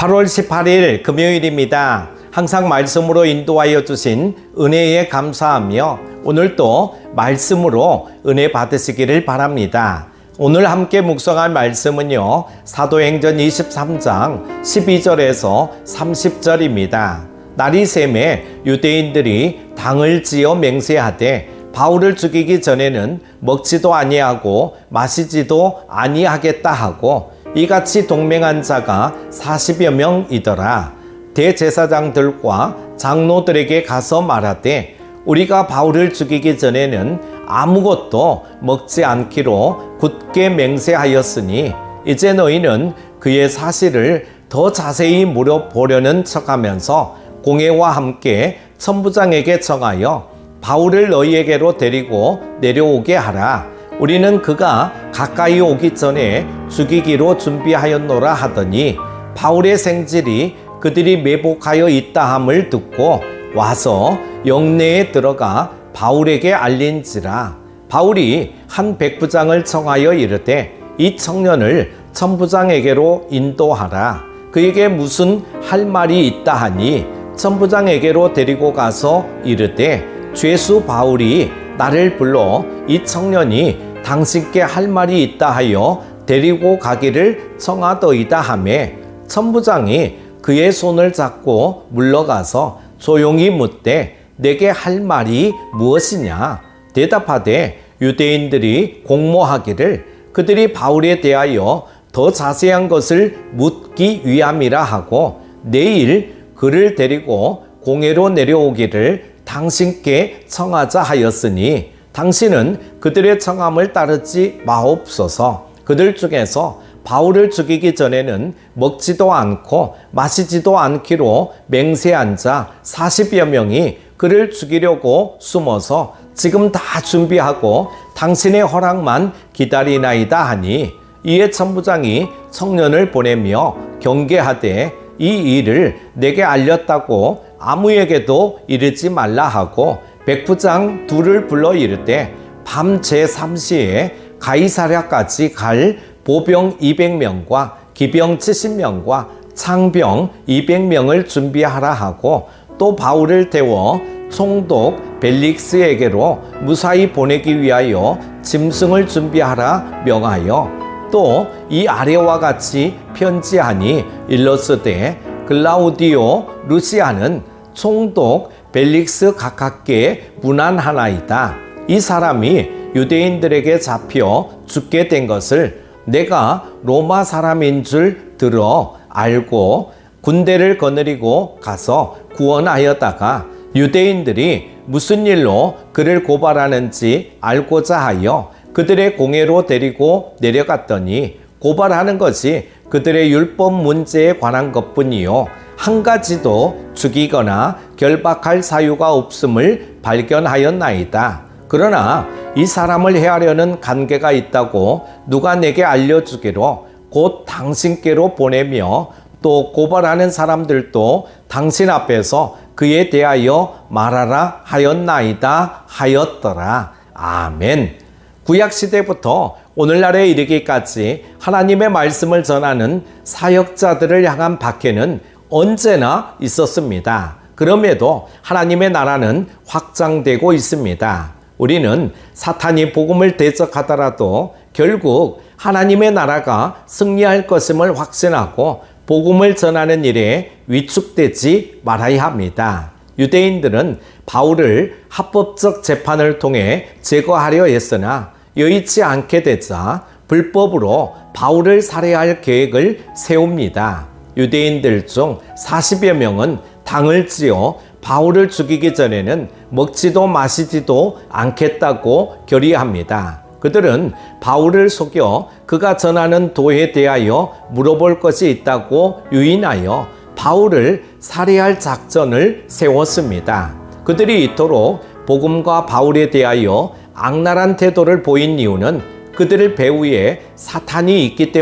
8월 18일 금요일입니다. 항상 말씀으로 인도하여 주신 은혜에 감사하며 오늘도 말씀으로 은혜 받으시기를 바랍니다. 오늘 함께 묵상할 말씀은요, 사도행전 23장 12절에서 30절입니다. 날이 새매 유대인들이 당을 지어 맹세하되 바울을 죽이기 전에는 먹지도 아니하고 마시지도 아니하겠다 하고 이같이 동맹한 자가 40여 명이더라. 대제사장들과 장로들에게 가서 말하되 우리가 바울을 죽이기 전에는 아무것도 먹지 않기로 굳게 맹세하였으니 이제 너희는 그의 사실을 더 자세히 물어보려는 척하면서 공회와 함께 천부장에게 청하여 바울을 너희에게로 데리고 내려오게 하라. 우리는 그가 가까이 오기 전에 죽이기로 준비하였노라 하더니 바울의 생질이 그들이 매복하여 있다함을 듣고 와서 영내에 들어가 바울에게 알린지라. 바울이 한 백부장을 청하여 이르되 이 청년을 천부장에게로 인도하라. 그에게 무슨 할 말이 있다 하니 천부장에게로 데리고 가서 이르되 죄수 바울이 나를 불러 이 청년이 당신께 할 말이 있다 하여 데리고 가기를 청하더이다 하매 천부장이 그의 손을 잡고 물러가서 조용히 묻되 내게 할 말이 무엇이냐? 대답하되 유대인들이 공모하기를 그들이 바울에 대하여 더 자세한 것을 묻기 위함이라 하고 내일 그를 데리고 공회로 내려오기를 당신께 청하자 하였으니 당신은 그들의 청함을 따르지 마옵소서. 그들 중에서 바울을 죽이기 전에는 먹지도 않고 마시지도 않기로 맹세한 자 40여 명이 그를 죽이려고 숨어서 지금 다 준비하고 당신의 허락만 기다리나이다 하니 이에 천부장이 청년을 보내며 경계하되 이 일을 내게 알렸다고 아무에게도 이르지 말라 하고 백부장 둘을 불러 이르되 밤 제3시에 가이사랴까지 갈 보병 200명과 기병 70명과 창병 200명을 준비하라 하고 또 바울을 태워 총독 벨릭스에게로 무사히 보내기 위하여 짐승을 준비하라 명하여 또 이 아래와 같이 편지하니 일러스되 글라우디오 루시아는 총독 벨릭스 가깝게 문안하나이다. 이 사람이 유대인들에게 잡혀 죽게 된 것을 내가 로마 사람인 줄 들어 알고 군대를 거느리고 가서 구원하였다가 유대인들이 무슨 일로 그를 고발하는지 알고자 하여 그들의 공회로 데리고 내려갔더니 고발하는 것이 그들의 율법 문제에 관한 것뿐이요 한 가지도 죽이거나 결박할 사유가 없음을 발견하였나이다. 그러나 이 사람을 해하려는 관계가 있다고 누가 내게 알려주기로 곧 당신께로 보내며 또 고발하는 사람들도 당신 앞에서 그에 대하여 말하라 하였나이다 하였더라. 아멘. 구약시대부터 오늘날에 이르기까지 하나님의 말씀을 전하는 사역자들을 향한 박해는 언제나 있었습니다. 그럼에도 하나님의 나라는 확장되고 있습니다. 우리는 사탄이 복음을 대적하더라도 결국 하나님의 나라가 승리할 것임을 확신하고 복음을 전하는 일에 위축되지 말아야 합니다. 유대인들은 바울을 합법적 재판을 통해 제거하려 했으나 여의치 않게 되자 불법으로 바울을 살해할 계획을 세웁니다. 유대인들 중 40여 명은 당을 지어 바울을 죽이기 전에는 먹지도 마시지도 않겠다고 결의합니다. 그들은 바울을 속여 그가 전하는 도에 대하여 물어볼 것이 있다고 유인하여 바울을 살해할 작전을 세웠습니다. 그들이 이토록 복음과 바울에 대하여 악랄한 태도를 보인 이유는 그들의 배후에 사탄이 있기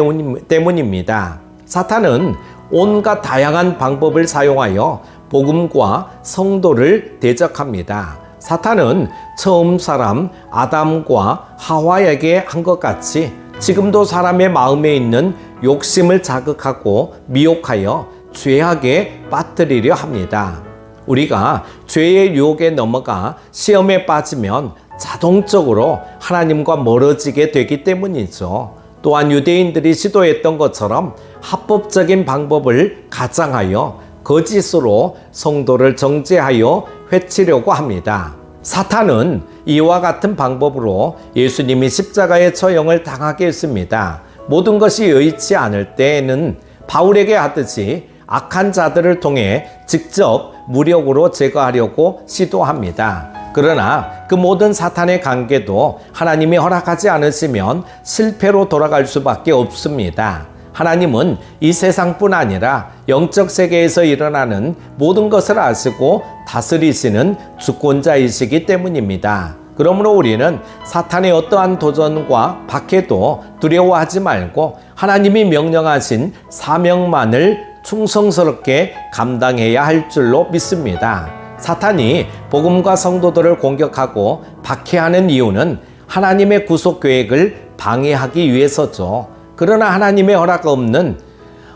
때문입니다. 사탄은 온갖 다양한 방법을 사용하여 복음과 성도를 대적합니다. 사탄은 처음 사람 아담과 하와에게 한 것 같이 지금도 사람의 마음에 있는 욕심을 자극하고 미혹하여 죄악에 빠뜨리려 합니다. 우리가 죄의 유혹에 넘어가 시험에 빠지면 자동적으로 하나님과 멀어지게 되기 때문이죠. 또한 유대인들이 시도했던 것처럼 합법적인 방법을 가장하여 거짓으로 성도를 정죄하여 회치려고 합니다. 사탄은 이와 같은 방법으로 예수님이 십자가의 처형을 당하게 했습니다. 모든 것이 여의치 않을 때에는 바울에게 하듯이 악한 자들을 통해 직접 무력으로 제거하려고 시도합니다. 그러나 그 모든 사탄의 관계도 하나님이 허락하지 않으시면 실패로 돌아갈 수밖에 없습니다. 하나님은 이 세상뿐 아니라 영적 세계에서 일어나는 모든 것을 아시고 다스리시는 주권자이시기 때문입니다. 그러므로 우리는 사탄의 어떠한 도전과 박해도 두려워하지 말고 하나님이 명령하신 사명만을 충성스럽게 감당해야 할 줄로 믿습니다. 사탄이 복음과 성도들을 공격하고 박해하는 이유는 하나님의 구속 계획을 방해하기 위해서죠. 그러나 하나님의 허락 없는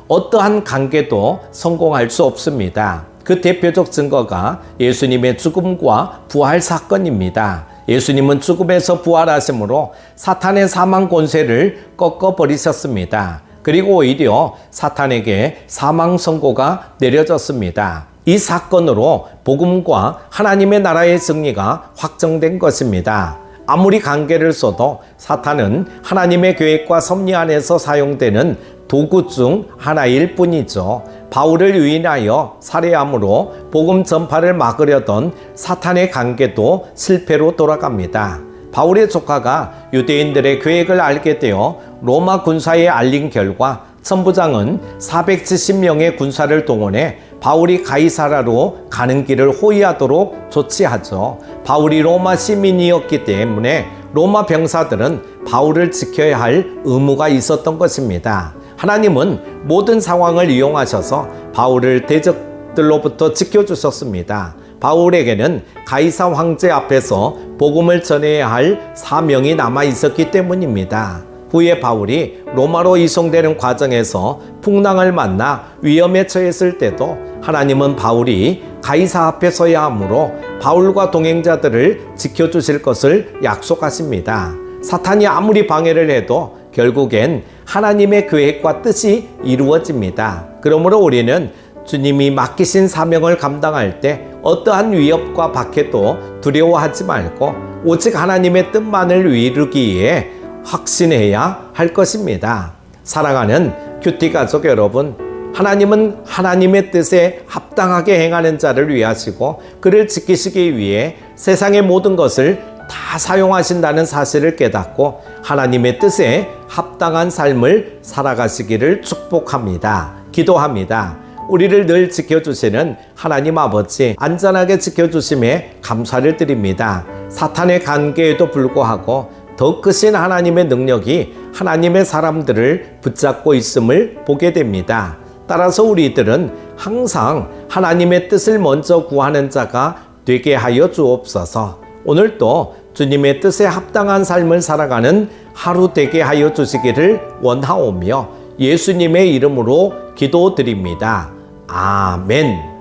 어떠한 관계도 성공할 수 없습니다. 그 대표적 증거가 예수님의 죽음과 부활 사건입니다. 예수님은 죽음에서 부활하심으로 사탄의 사망 권세를 꺾어버리셨습니다. 그리고 오히려 사탄에게 사망 선고가 내려졌습니다. 이 사건으로 복음과 하나님의 나라의 승리가 확정된 것입니다. 아무리 관계를 써도 사탄은 하나님의 계획과 섭리 안에서 사용되는 도구 중 하나일 뿐이죠. 바울을 유인하여 살해함으로 복음 전파를 막으려던 사탄의 관계도 실패로 돌아갑니다. 바울의 조카가 유대인들의 계획을 알게 되어 로마 군사에 알린 결과 천부장은 470명의 군사를 동원해 바울이 가이사라로 가는 길을 호위하도록 조치하죠. 바울이 로마 시민이었기 때문에 로마 병사들은 바울을 지켜야 할 의무가 있었던 것입니다. 하나님은 모든 상황을 이용하셔서 바울을 대적들로부터 지켜주셨습니다. 바울에게는 가이사 황제 앞에서 복음을 전해야 할 사명이 남아 있었기 때문입니다. 후에 바울이 로마로 이송되는 과정에서 풍랑을 만나 위험에 처했을 때도 하나님은 바울이 가이사 앞에 서야 하므로 바울과 동행자들을 지켜주실 것을 약속하십니다. 사탄이 아무리 방해를 해도 결국엔 하나님의 계획과 뜻이 이루어집니다. 그러므로 우리는 주님이 맡기신 사명을 감당할 때 어떠한 위협과 박해도 두려워하지 말고 오직 하나님의 뜻만을 이루기 위해 확신해야 할 것입니다. 사랑하는 큐티 가족 여러분, 하나님은 하나님의 뜻에 합당하게 행하는 자를 위하시고 그를 지키시기 위해 세상의 모든 것을 다 사용하신다는 사실을 깨닫고 하나님의 뜻에 합당한 삶을 살아가시기를 축복합니다. 기도합니다. 우리를 늘 지켜주시는 하나님 아버지 안전하게 지켜주심에 감사를 드립니다. 사탄의 관계에도 불구하고 더 크신 하나님의 능력이 하나님의 사람들을 붙잡고 있음을 보게 됩니다. 따라서 우리들은 항상 하나님의 뜻을 먼저 구하는 자가 되게 하여 주옵소서. 오늘도 주님의 뜻에 합당한 삶을 살아가는 하루 되게 하여 주시기를 원하오며 예수님의 이름으로 기도드립니다. 아멘.